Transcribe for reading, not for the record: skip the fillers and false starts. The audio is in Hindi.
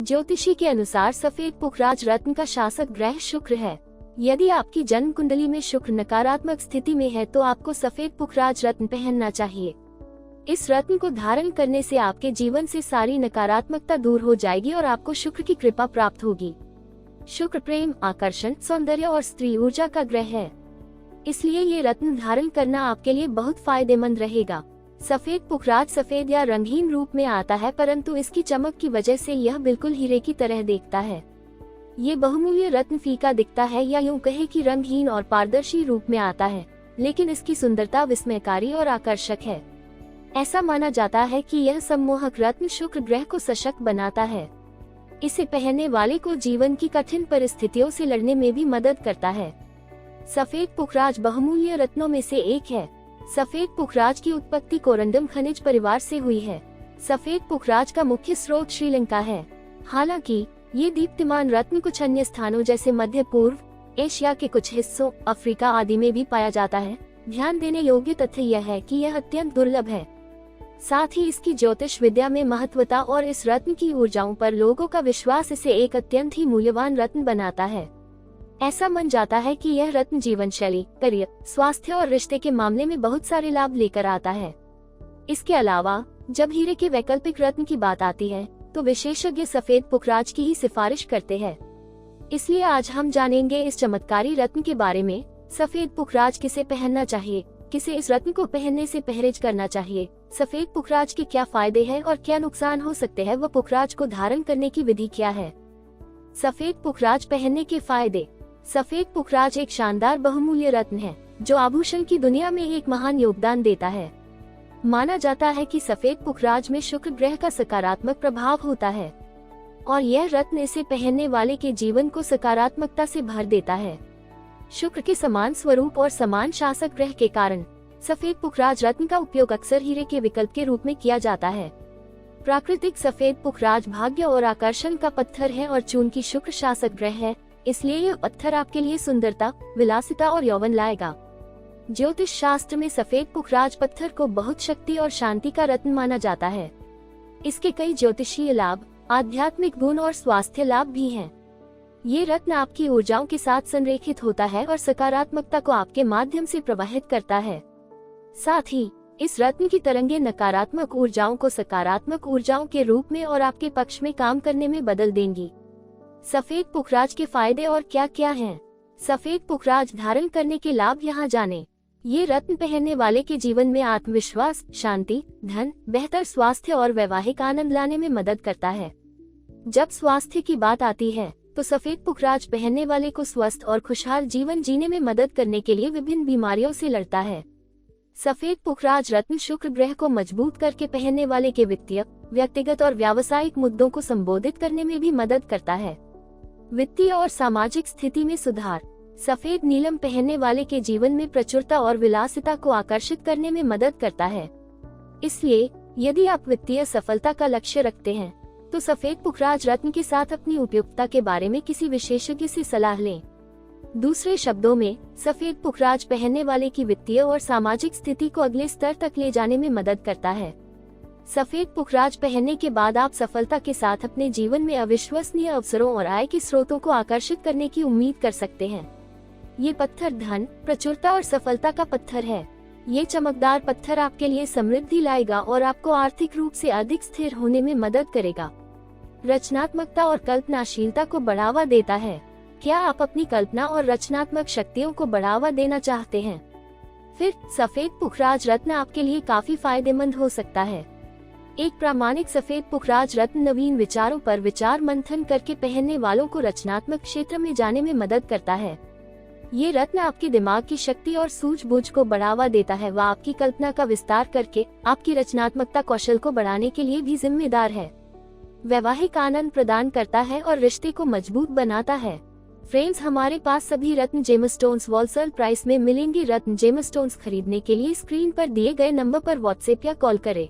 ज्योतिषी के अनुसार सफेद पुखराज रत्न का शासक ग्रह शुक्र है। यदि आपकी जन्म कुंडली में शुक्र नकारात्मक स्थिति में है तो आपको सफेद पुखराज रत्न पहनना चाहिए। इस रत्न को धारण करने से आपके जीवन से सारी नकारात्मकता दूर हो जाएगी और आपको शुक्र की कृपा प्राप्त होगी। शुक्र प्रेम, आकर्षण, सौंदर्य और स्त्री ऊर्जा का ग्रह है, इसलिए ये रत्न धारण करना आपके लिए बहुत फायदेमंद रहेगा। सफेद पुखराज सफेद या रंगीन रूप में आता है, परंतु इसकी चमक की वजह से यह बिल्कुल हीरे की तरह दिखता है। ये बहुमूल्य रत्न फीका दिखता है या यूं कहे कि रंगहीन और पारदर्शी रूप में आता है, लेकिन इसकी सुंदरता विस्मयकारी और आकर्षक है। ऐसा माना जाता है कि यह सम्मोहक रत्न शुक्र ग्रह को सशक्त बनाता है। इसे पहनने वाले को जीवन की कठिन परिस्थितियों से लड़ने में भी मदद करता है। सफेद पुखराज बहुमूल्य रत्नों में से एक है। सफेद पुखराज की उत्पत्ति कोरंडम खनिज परिवार से हुई है। सफेद पुखराज का मुख्य स्रोत श्रीलंका है। हालांकि ये दीप्तिमान रत्न कुछ अन्य स्थानों जैसे मध्य पूर्व एशिया के कुछ हिस्सों, अफ्रीका आदि में भी पाया जाता है। ध्यान देने योग्य तथ्य यह है कि यह अत्यंत दुर्लभ है। साथ ही इसकी ज्योतिष विद्या में महत्वता और इस रत्न की ऊर्जाओं पर लोगों का विश्वास इसे एक अत्यंत ही मूल्यवान रत्न बनाता है। ऐसा मन जाता है कि यह रत्न जीवन शैली, करियर, स्वास्थ्य और रिश्ते के मामले में बहुत सारे लाभ लेकर आता है। इसके अलावा जब हीरे के वैकल्पिक रत्न की बात आती है तो विशेषज्ञ सफेद पुखराज की ही सिफारिश करते हैं। इसलिए आज हम जानेंगे इस चमत्कारी रत्न के बारे में। सफेद पुखराज किसे पहनना चाहिए, किसे इस रत्न को पहनने से परहेज करना चाहिए, सफेद पुखराज के क्या फायदे हैं और क्या नुकसान हो सकते हैं, व पुखराज को धारण करने की विधि क्या है। सफेद पुखराज पहनने के फायदे। सफेद पुखराज एक शानदार बहुमूल्य रत्न है जो आभूषण की दुनिया में एक महान योगदान देता है। माना जाता है कि सफेद पुखराज में शुक्र ग्रह का सकारात्मक प्रभाव होता है और यह रत्न इसे पहनने वाले के जीवन को सकारात्मकता से भर देता है। शुक्र के समान स्वरूप और समान शासक ग्रह के कारण सफेद पुखराज रत्न का उपयोग अक्सर हीरे के विकल्प के रूप में किया जाता है। प्राकृतिक सफेद पुखराज भाग्य और आकर्षण का पत्थर है और चूंकि शुक्र शासक ग्रह है, इसलिए यह पत्थर आपके लिए सुंदरता, विलासिता और यौवन लाएगा। ज्योतिष शास्त्र में सफेद पुखराज पत्थर को बहुत शक्ति और शांति का रत्न माना जाता है। इसके कई ज्योतिषीय लाभ, आध्यात्मिक गुण और स्वास्थ्य लाभ भी हैं। ये रत्न आपकी ऊर्जाओं के साथ संरेखित होता है और सकारात्मकता को आपके माध्यम से प्रवाहित करता है। साथ ही इस रत्न की तरंगे नकारात्मक ऊर्जाओं को सकारात्मक ऊर्जाओं के रूप में और आपके पक्ष में काम करने में बदल देंगी। सफेद पुखराज के फायदे और क्या क्या हैं? सफेद पुखराज धारण करने के लाभ यहाँ जानें। ये रत्न पहनने वाले के जीवन में आत्मविश्वास, शांति, धन, बेहतर स्वास्थ्य और वैवाहिक आनंद लाने में मदद करता है। जब स्वास्थ्य की बात आती है तो सफेद पुखराज पहनने वाले को स्वस्थ और खुशहाल जीवन जीने में मदद करने के लिए विभिन्न बीमारियों से लड़ता है। सफेद पुखराज रत्न शुक्र ग्रह को मजबूत करके पहनने वाले के वित्तीय, व्यक्तिगत और व्यावसायिक मुद्दों को संबोधित करने में भी मदद करता है। वित्तीय और सामाजिक स्थिति में सुधार। सफेद नीलम पहनने वाले के जीवन में प्रचुरता और विलासिता को आकर्षित करने में मदद करता है। इसलिए यदि आप वित्तीय सफलता का लक्ष्य रखते हैं तो सफेद पुखराज रत्न के साथ अपनी उपयुक्तता के बारे में किसी विशेषज्ञ से सलाह लें। दूसरे शब्दों में, सफेद पुखराज पहनने वाले की वित्तीय और सामाजिक स्थिति को अगले स्तर तक ले जाने में मदद करता है। सफेद पुखराज पहनने के बाद आप सफलता के साथ अपने जीवन में अविश्वसनीय अवसरों और आय के स्रोतों को आकर्षित करने की उम्मीद कर सकते हैं। ये पत्थर धन, प्रचुरता और सफलता का पत्थर है। ये चमकदार पत्थर आपके लिए समृद्धि लाएगा और आपको आर्थिक रूप से अधिक स्थिर होने में मदद करेगा। रचनात्मकता और कल्पनाशीलता को बढ़ावा देता है। क्या आप अपनी कल्पना और रचनात्मक शक्तियों को बढ़ावा देना चाहते हैं? फिर सफेद पुखराज रत्न आपके लिए काफी फायदेमंद हो सकता है। एक प्रामाणिक सफेद पुखराज रत्न नवीन विचारों पर विचार मंथन करके पहनने वालों को रचनात्मक क्षेत्र में जाने में मदद करता है। ये रत्न आपके दिमाग की शक्ति और सूझबूझ को बढ़ावा देता है व आपकी कल्पना का विस्तार करके आपकी रचनात्मकता कौशल को बढ़ाने के लिए भी जिम्मेदार है। वैवाहिक आनंद प्रदान करता है और रिश्ते को मजबूत बनाता है। फ्रेंड्स, हमारे पास सभी रत्न जेमस्टोन्स होलसेल प्राइस में मिलेंगे। रत्न जेमस्टोन्स खरीदने के लिए स्क्रीन पर दिए गए नंबर पर व्हाट्सएप या कॉल करें।